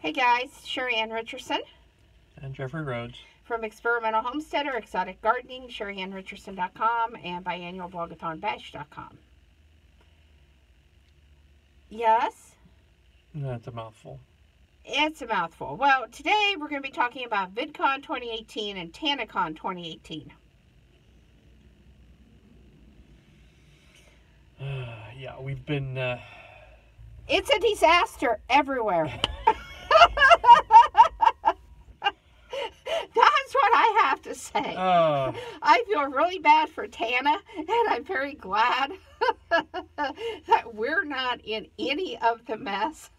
Hey guys, Sheri Ann Richerson And Jeffrey Rhoades. from Experimental Homesteader, Exotic Gardening, SheriAnnRicherson.com, and biannualblogathonbash.com. Yes? That's a mouthful. It's a mouthful. Well, today we're going to be talking about Vidcon 2018 and Tanacon 2018. Yeah, we've been... It's a disaster everywhere. That's what I have to say. I feel really bad for Tana, and I'm very glad that we're not in any of the mess.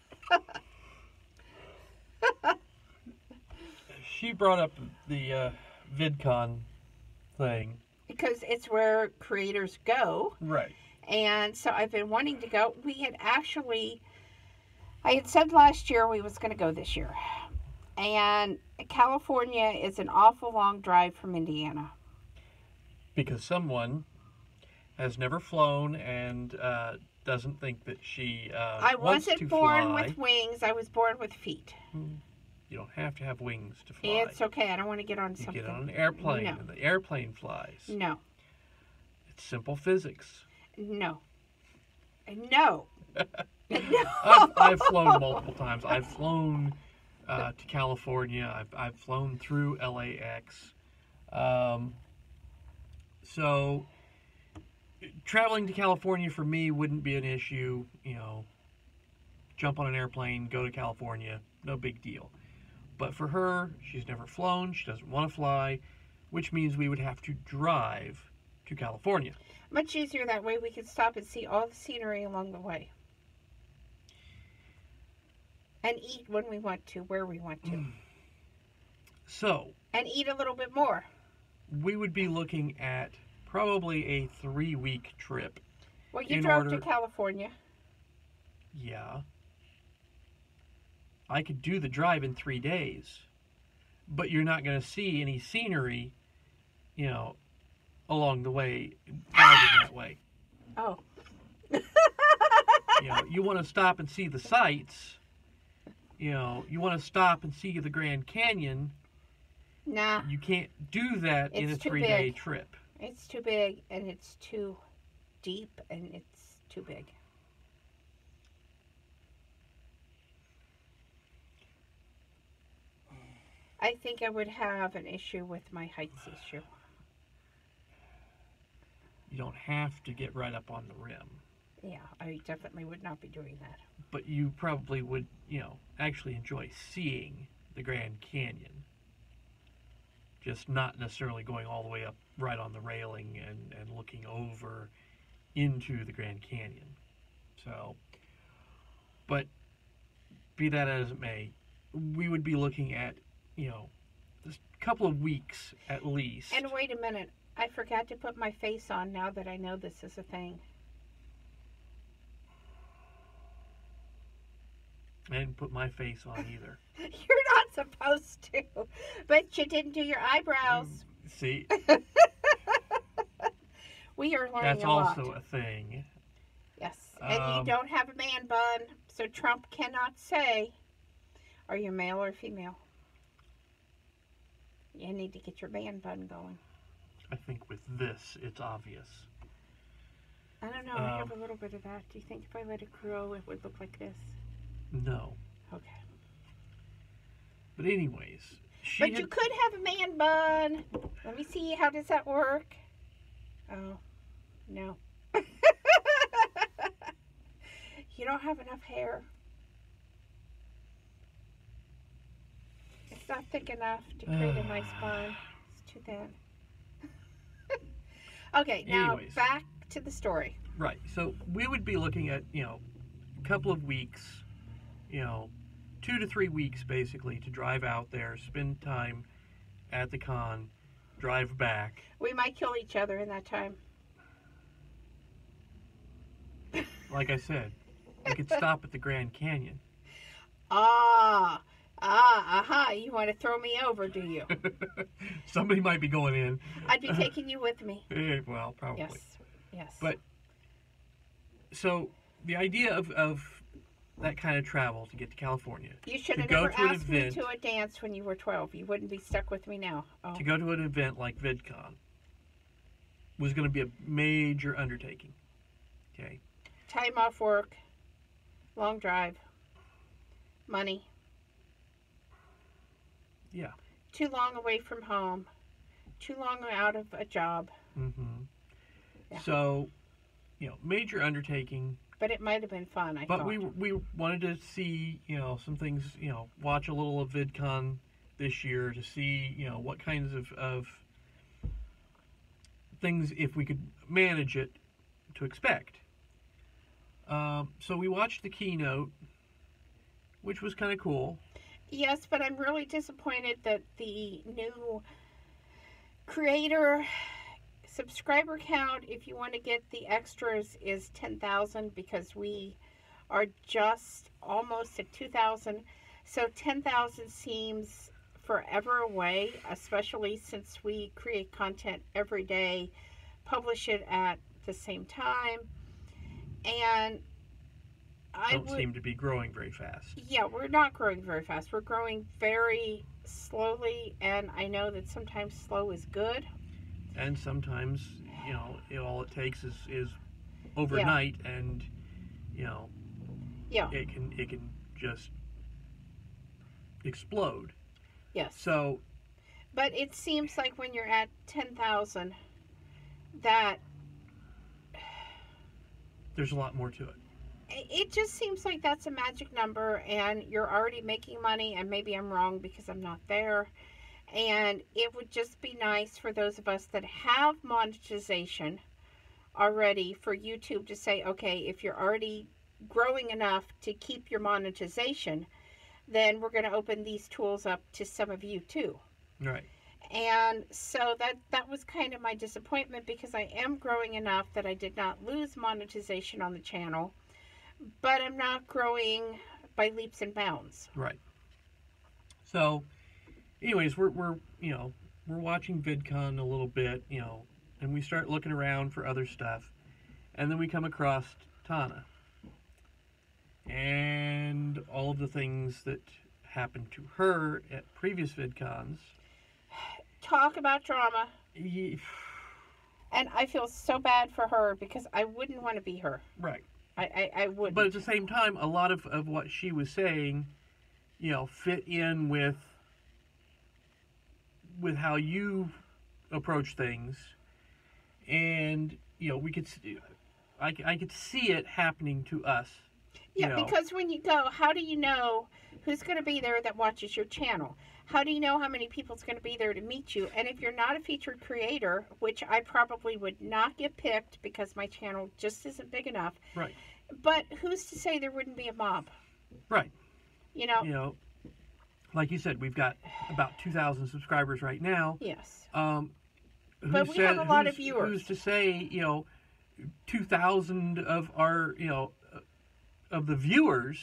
She brought up the VidCon thing. Because it's where creators go. Right. And so I've been wanting to go. I had said last year we was going to go this year. And California is an awful long drive from Indiana. Because someone has never flown and doesn't think that she I wants wasn't to born fly. with wings. I was born with feet. You don't have to have wings to fly. It's okay. I don't want to get on something. You get on an airplane No. and the airplane flies. No. It's simple physics. No. No. I've flown multiple times. I've flown to California. I've flown through LAX. So traveling to California for me wouldn't be an issue. You know, jump on an airplane, go to California, no big deal. But for her, she's never flown. She doesn't want to fly, which means we would have to drive to California. Much easier that way. We can stop and see all the scenery along the way. And eat when we want to, where we want to. So. And eat a little bit more. We would be looking at probably a 3-week trip. Well, you drove to California. Yeah. I could do the drive in 3 days. But you're not going to see any scenery, you know, along the way, driving that way. Oh. You know, you want to stop and see the sights. You know, you want to stop and see the Grand Canyon. Nah. You can't do that in a 3-day trip. It's too big, and it's too deep, and it's too big. I think I would have an issue with my heights issue. You don't have to get right up on the rim. Yeah, I definitely would not be doing that. But you probably would, you know, actually enjoy seeing the Grand Canyon. Just not necessarily going all the way up right on the railing and looking over into the Grand Canyon. So, but be that as it may, we would be looking at, you know, just a couple of weeks at least. And wait a minute, I forgot to put my face on now that I know this is a thing. I didn't put my face on either. You're not supposed to. But you didn't do your eyebrows. See? We are learning That's a lot. also a thing. Yes. And you don't have a man bun, so Trump cannot say, are you male or female? You need to get your man bun going. I think with this, it's obvious. I don't know. I have a little bit of that. Do you think if I let it grow, it would look like this? No. Okay. But anyways, you could have a man bun. Let me see. How does that work? Oh, no. You don't have enough hair. It's not thick enough to create a nice bun. It's too thin. Okay, now anyways, back to the story. Right. So we would be looking at, you know, a couple of weeks, you know, 2 to 3 weeks basically to drive out there, spend time at the con, drive back. We might kill each other in that time. Like I said, we could stop at the Grand Canyon. You want to throw me over, do you? Somebody might be going in. I'd be taking you with me. Well, probably. Yes. But, so, the idea of that kind of travel to get to California. You should have go never to an asked me event- to a dance when you were 12. You wouldn't be stuck with me now. Oh. To go to an event like Vidcon was going to be a major undertaking. Okay. Time off work, long drive, money. Yeah. Too long away from home, too long out of a job. Mm-hmm. Yeah. So, major undertaking. But it might have been fun, I But thought. we wanted to see, some things, watch a little of VidCon this year to see, what kinds of things, if we could manage it, to expect. So we watched the keynote, which was kind of cool. Yes, but I'm really disappointed that the new creator subscriber count, if you want to get the extras, is 10,000 because we are just almost at 2,000. So 10,000 seems forever away, especially since we create content every day, publish it at the same time, and don't seem to be growing very fast. Yeah, we're not growing very fast. We're growing very slowly, and I know that sometimes slow is good. And sometimes, all it takes is overnight, and it can just explode. Yes. So, but it seems like when you're at 10,000, that there's a lot more to it. It just seems like that's a magic number, and you're already making money, and maybe I'm wrong because I'm not there. And it would just be nice for those of us that have monetization already for YouTube to say, okay, if you're already growing enough to keep your monetization, then we're going to open these tools up to some of you too. Right. And so that was kind of my disappointment, because I am growing enough that I did not lose monetization on the channel, but I'm not growing by leaps and bounds. Right. So, anyways, we're watching VidCon a little bit, and we start looking around for other stuff, and then we come across Tana and all of the things that happened to her at previous VidCons. Talk about drama. Yeah. And I feel so bad for her, because I wouldn't want to be her. Right. I wouldn't. But at the same time, a lot of what she was saying, fit in with how you approach things, and we could, I could see it happening to us. Yeah, because when you go, how do you know who's going to be there that watches your channel? How do you know how many people's going to be there to meet you? And if you're not a featured creator, which I probably would not get picked because my channel just isn't big enough. Right. But who's to say there wouldn't be a mob? Right. Like you said, we've got about 2,000 subscribers right now. Yes. But we have a lot of viewers. Who's to say, 2,000 of our, of the viewers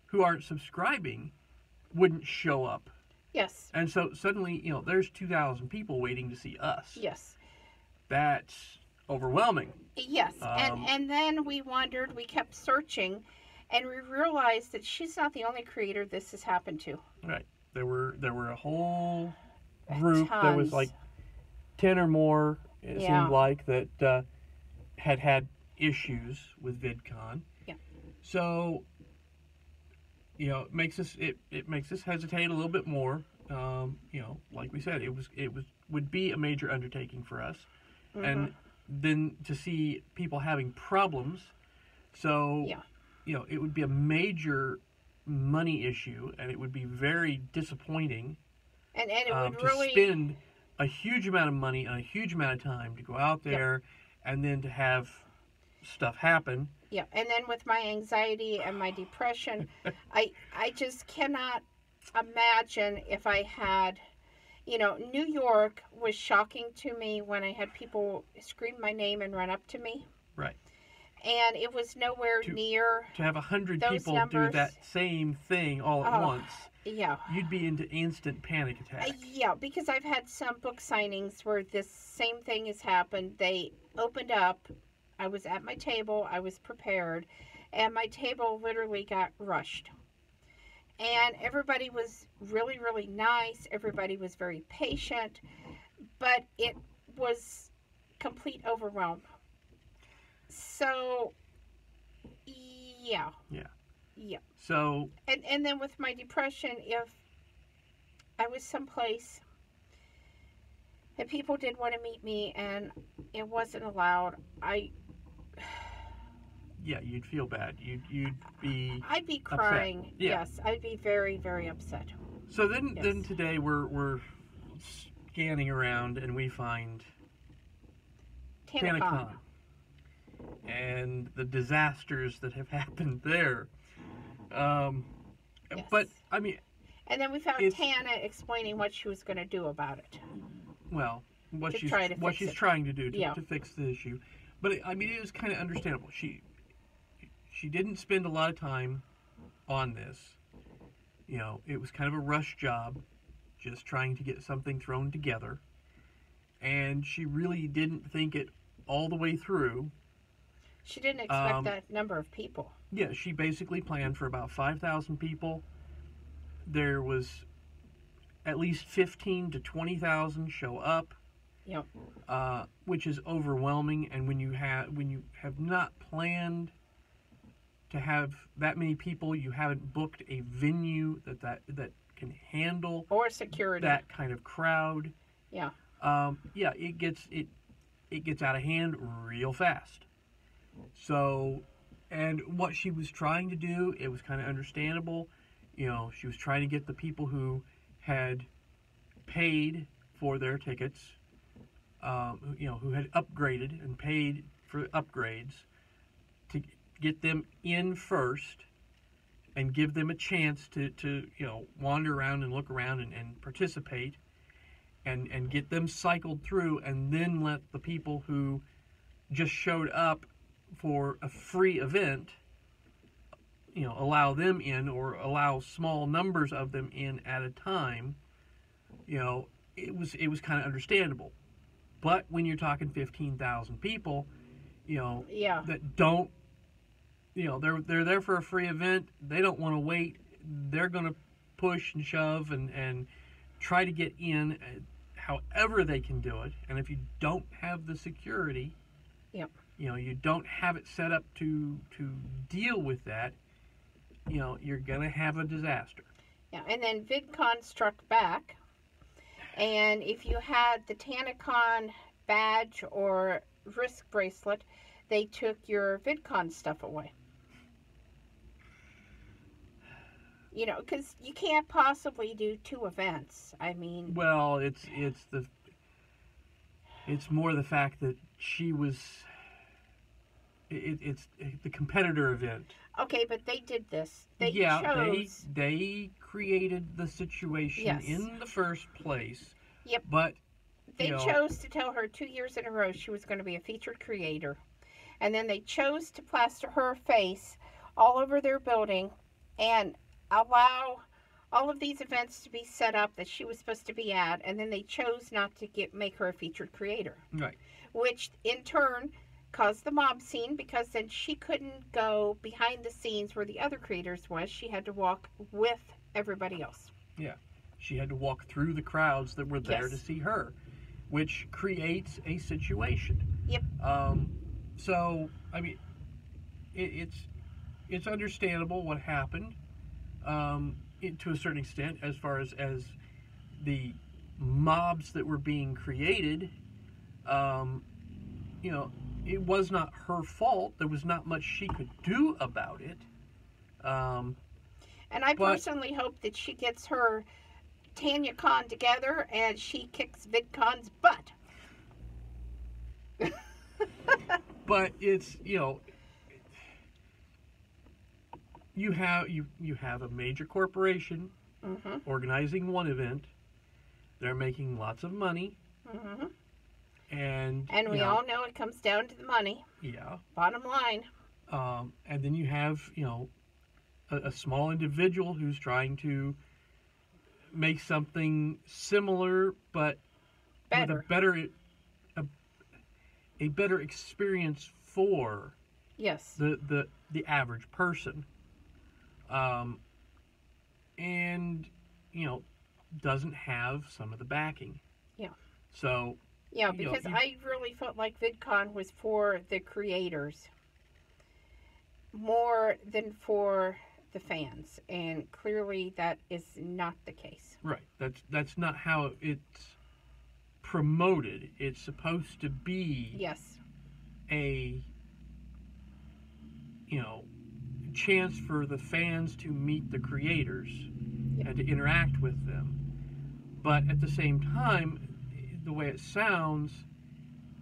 who aren't subscribing wouldn't show up? Yes. And so suddenly, there's 2,000 people waiting to see us. Yes. That's overwhelming. Yes. And then we wondered, we kept searching, and we realized that she's not the only creator this has happened to. Right. There were a whole group. Tons. There was like 10 or more, it seemed like, that had issues with VidCon. Yeah. So, it makes us hesitate a little bit more. Like we said, it would be a major undertaking for us. Mm-hmm. And then to see people having problems. So, it would be a major money issue, and it would be very disappointing. And it would to really spend a huge amount of money and a huge amount of time to go out there, and then to have stuff happen. Yeah, and then with my anxiety and my depression, I just cannot imagine if I had, New York was shocking to me when I had people scream my name and run up to me. Right. And it was nowhere near to have 100 people numbers. do that same thing all at once. Yeah. You'd be into instant panic attack. Yeah, because I've had some book signings where this same thing has happened. They opened up. I was at my table. I was prepared. and my table literally got rushed. And everybody was really, really nice. Everybody was very patient, but it was complete overwhelm. So, yeah. Yeah. Yeah. So. And then with my depression, if I was someplace and people did want to meet me and it wasn't allowed, Yeah, you'd feel bad. I'd be crying. Yeah. Yes, I'd be very, very upset. So then today we're scanning around and we find Tanacon and the disasters that have happened there. Yes. But I mean, and then we found Tana explaining what she was going to do about it. Well, what she's trying to do to fix the issue. But I mean, it is kind of understandable. She didn't spend a lot of time on this. You know, it was kind of a rush job, just trying to get something thrown together. And she really didn't think it all the way through. She didn't expect that number of people. Yeah, she basically planned for about 5,000 people. There was at least 15 to 20,000 show up. Yep. Which is overwhelming, and when you have not planned to have that many people, you haven't booked a venue that can handle or security that kind of crowd. Yeah. Yeah, it gets out of hand real fast. So, and what she was trying to do, it was kind of understandable. You know, she was trying to get the people who had paid for their tickets, you know, who had upgraded and paid for upgrades, to get them in first and give them a chance to you know, wander around and look around and participate and get them cycled through, and then let the people who just showed up for a free event, you know, allow them in, or allow small numbers of them in at a time. You know, it was kind of understandable. But when you're talking 15,000 people, you know, that don't, you know, they're there for a free event. They don't want to wait. They're going to push and shove and try to get in however they can do it. And if you don't have the security, you know, you don't have it set up to deal with that, you know, you're going to have a disaster. Yeah, and then Vidcon struck back. And if you had the Tanacon badge or wrist bracelet, they took your Vidcon stuff away. You know, because you can't possibly do two events. I mean... Well, it's more the fact that she was... It's the competitor event. Okay, but they did this. They created the situation in the first place. Yep. But they chose to tell her 2 years in a row she was going to be a featured creator. And then they chose to plaster her face all over their building and allow all of these events to be set up that she was supposed to be at. And then they chose not to make her a featured creator. Right. Which in turn caused the mob scene, because then she couldn't go behind the scenes where the other creators was. She had to walk with everybody else. Yeah. She had to walk through the crowds that were there to see her, which creates a situation. Yep. So, I mean, it's understandable what happened to a certain extent, as far as the mobs that were being created. You know, it was not her fault. There was not much she could do about it. And I personally hope that she gets her Tanacon together and she kicks Vidcon's butt. But it's, you know, you have a major corporation organizing one event. They're making lots of money. And we all know it comes down to the money. Yeah. Bottom line. And then you have, you know, a small individual who's trying to make something similar, but better. with a better experience for Yes. The average person, and doesn't have some of the backing. Yeah. So yeah, because I really felt like VidCon was for the creators more than for the fans, and clearly that is not the case. Right. That's not how it's promoted. It's supposed to be Yes. a chance for the fans to meet the creators and to interact with them. But at the same time, the way it sounds,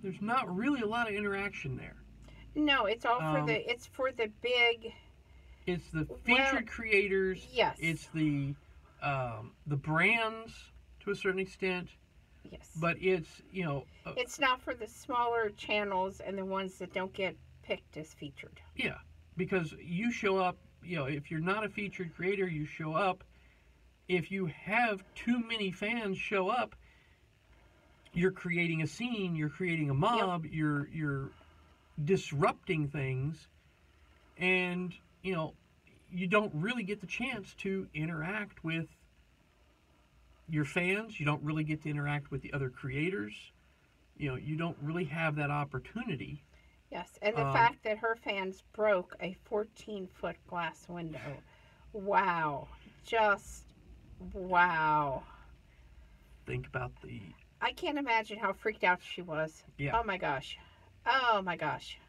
there's not really a lot of interaction there. No, it's all for the big. It's the featured creators. Yes. It's the brands to a certain extent. Yes. But it's it's not for the smaller channels and the ones that don't get picked as featured. Yeah, because you show up. If you're not a featured creator, you show up. If you have too many fans show up, you're creating a scene. You're creating a mob. Yep. You're disrupting things, and you don't really get the chance to interact with your fans. You don't really get to interact with the other creators. You don't really have that opportunity. Yes, and the fact that her fans broke a 14-foot glass window. Wow. Just wow. Think about I can't imagine how freaked out she was. Yeah. Oh my gosh. Oh my gosh.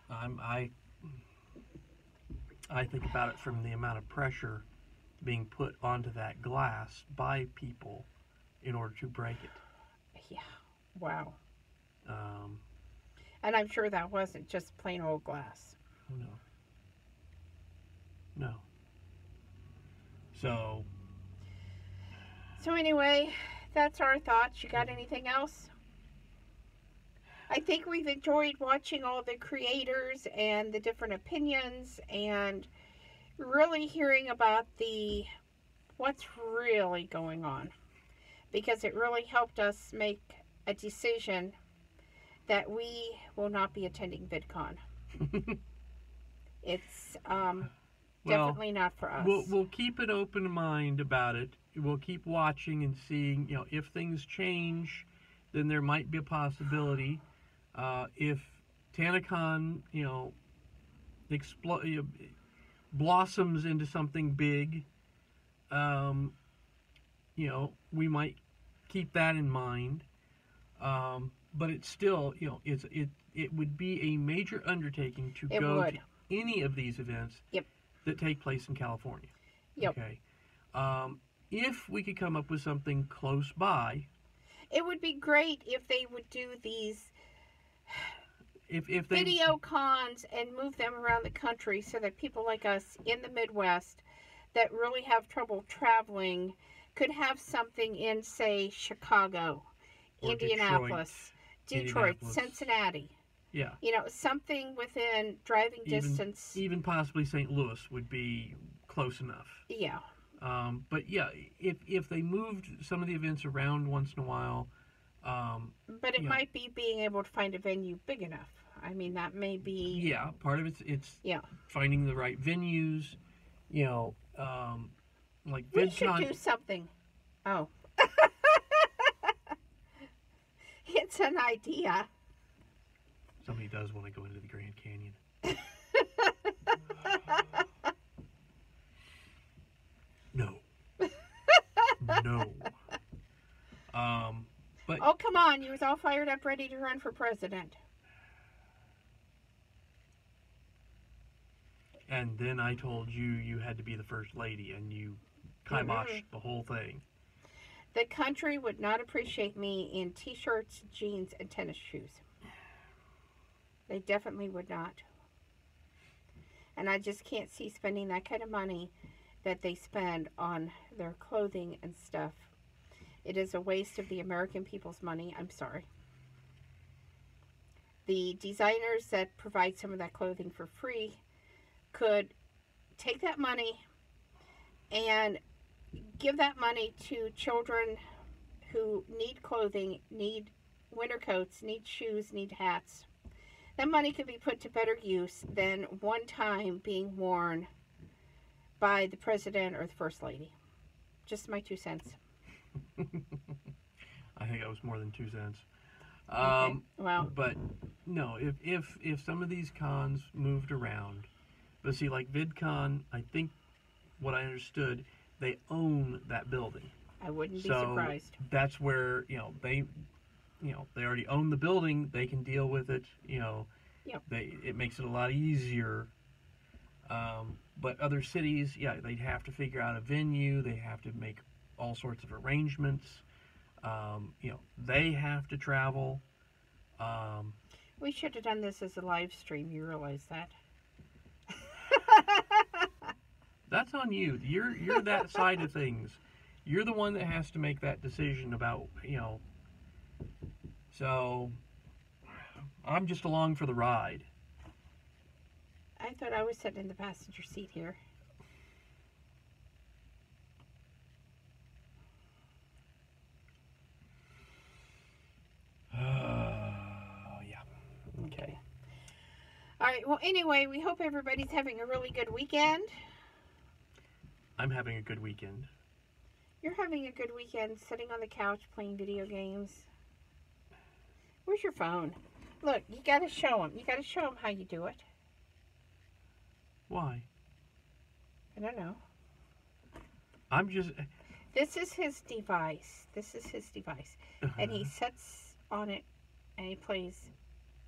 I think about it from the amount of pressure being put onto that glass by people in order to break it. Yeah. Wow. And I'm sure that wasn't just plain old glass. No. So anyway, that's our thoughts. You got anything else? I think we've enjoyed watching all the creators and the different opinions and really hearing about what's really going on, because it really helped us make a decision that we will not be attending VidCon. It's definitely not for us. We'll keep an open mind about it. We'll keep watching and seeing. If things change, then there might be a possibility. If Tanacon, blossoms into something big, we might keep that in mind. But it's still, it would be a major undertaking to go to any of these events that take place in California. Yep. Okay. If we could come up with something close by, it would be great if they would do these if they video cons and move them around the country so that people like us in the Midwest that really have trouble traveling could have something in, say, Chicago, or Indianapolis, Detroit, Cincinnati. Yeah. Something within driving distance. Even possibly St. Louis would be close enough. Yeah. But yeah, if they moved some of the events around once in a while. But it might be being able to find a venue big enough. I mean, that may be. Yeah, part of it's finding the right venues. Like we VidCon. should do something. Oh. It's an idea. Somebody does want to go into the Grand Canyon. No. No. But oh, come on. You was all fired up, ready to run for president. And then I told you had to be the first lady, and you kiboshed the whole thing. The country would not appreciate me in t-shirts, jeans, and tennis shoes. They definitely would not. And I just can't see spending that kind of money that they spend on their clothing and stuff. It is a waste of the American people's money. I'm sorry. The designers that provide some of that clothing for free could take that money and give that money to children who need clothing, need winter coats, need shoes, need hats. That money could be put to better use than one time being worn by the president or the first lady. Just my 2 cents. I think that was more than 2 cents. Okay. Well, but no, if some of these cons moved around, but see, like VidCon, I think what I understood, they own that building. I wouldn't be surprised. That's where they already own the building. They can deal with it. Yep. It makes it a lot easier. But other cities, they'd have to figure out a venue. They have to make all sorts of arrangements. They have to travel. We should have done this as a live stream. You realize that? That's on you. You're that side of things. You're the one that has to make that decision about, So, I'm just along for the ride. I thought I was sitting in the passenger seat here. Yeah. Okay. All right. Well, anyway, we hope everybody's having a really good weekend. I'm having a good weekend. You're having a good weekend sitting on the couch playing video games. Where's your phone? Look, you got to show them. You got to show them how you do it. Why? I don't know. I'm just... This is his device. And he sits on it and he plays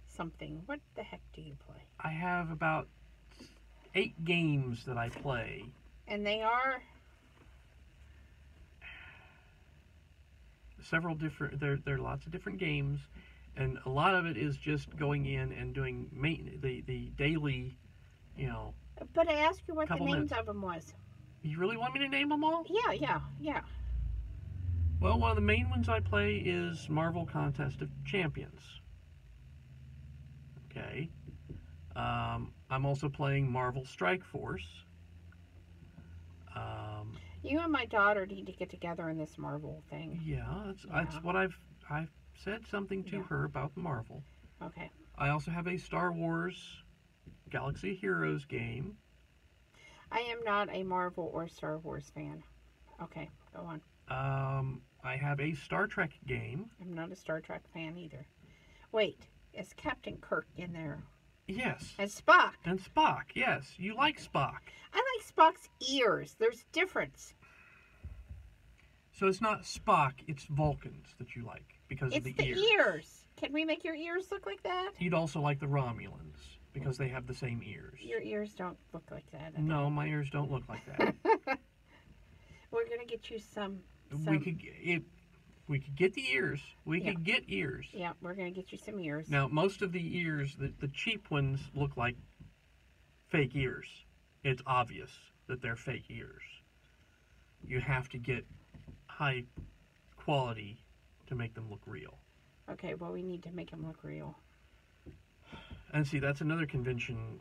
something. What the heck do you play? I have about 8 games that I play. And they are? Several different... There are lots of different games. And a lot of it is just going in and doing the daily, But I asked you what the names minutes. of them was. You really want me to name them all? Yeah. Well, one of the main ones I play is Marvel Contest of Champions. Okay. I'm also playing Marvel Strike Force. You and my daughter need to get together in this Marvel thing. Yeah, that's what I've said something to her about Marvel. Okay. I also have a Star Wars Galaxy Heroes game. I am not a Marvel or Star Wars fan. Okay, go on. I have a Star Trek game. I'm not a Star Trek fan either. Wait, is Captain Kirk in there? Yes. And Spock. And Spock, yes. You like Spock. I like Spock's ears. There's difference. So it's not Spock, it's Vulcans that you like because of the ears. It's the ears. Can we make your ears look like that? You'd also like the Romulans because they have the same ears. Your ears don't look like that. No, my ears don't look like that. We're going to get you some... We could get the ears. We could get ears. Yeah, we're going to get you some ears. Now, most of the ears, the cheap ones, look like fake ears. It's obvious that they're fake ears. You have to get high quality to make them look real. Okay, well, we need to make them look real. And see, that's another convention,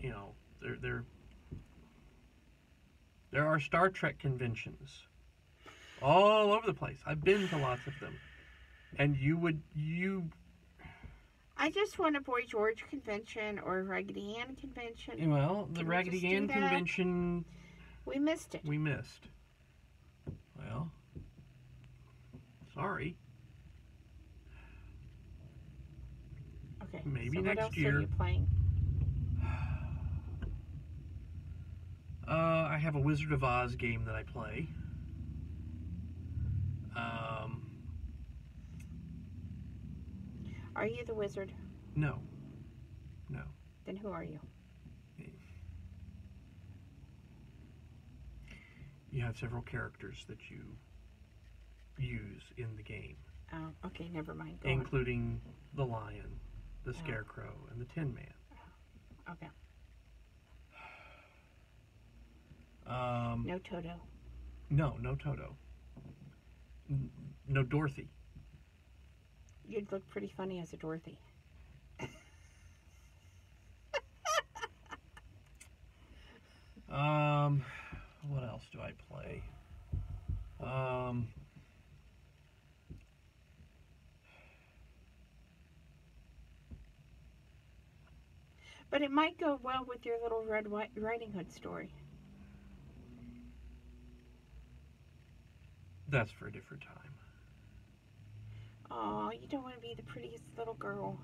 there are Star Trek conventions all over the place. I've been to lots of them. And I just want a Boy George convention or a Raggedy Ann convention. Well, the Raggedy Ann convention... We missed it. We missed. Well, sorry. Okay. Maybe so next what else year. Are you playing? I have a Wizard of Oz game that I play. Are you the wizard? No. Then who are you? You have several characters that you use in the game. Oh, okay, never mind. Go including the lion, the scarecrow, and the Tin Man. Okay. No Toto. No Toto. No Dorothy. You'd look pretty funny as a Dorothy. What else do I play? But it might go well with your little Red Riding Hood story. That's for a different time. Oh, you don't want to be the prettiest little girl.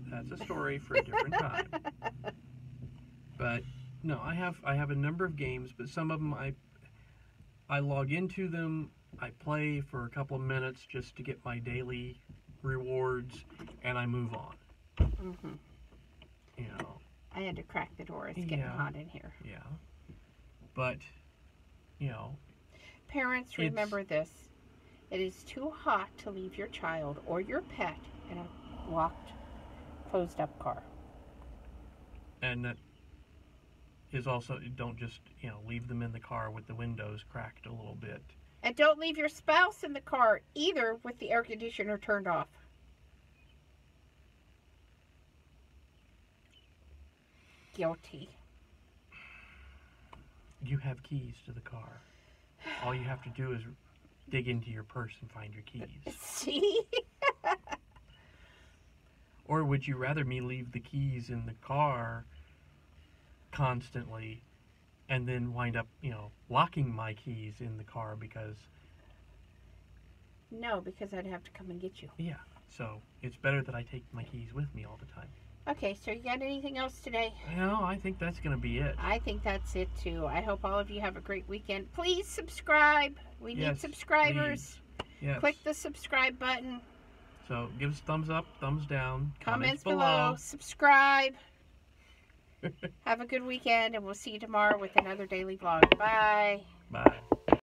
That's a story for a different time. But no, I have a number of games, but some of them I log into them, I play for a couple of minutes just to get my daily rewards, and I move on. Mm-hmm. You know. I had to crack the door. It's getting hot in here. Yeah. But, you know. Parents, remember this. It is too hot to leave your child or your pet in a locked, closed-up car. And that is also, don't just, leave them in the car with the windows cracked a little bit. And don't leave your spouse in the car either with the air conditioner turned off. Guilty. You have keys to the car. All you have to do is dig into your purse and find your keys. See? Or would you rather me leave the keys in the car constantly and then wind up, locking my keys in the car because... No, because I'd have to come and get you. Yeah, so it's better that I take my keys with me all the time. Okay, so you got anything else today? No, I think that's going to be it. I think that's it too. I hope all of you have a great weekend. Please subscribe. We need subscribers. Yes. Click the subscribe button. So give us thumbs up, thumbs down. Comments below. Subscribe. Have a good weekend, and we'll see you tomorrow with another daily vlog. Bye. Bye.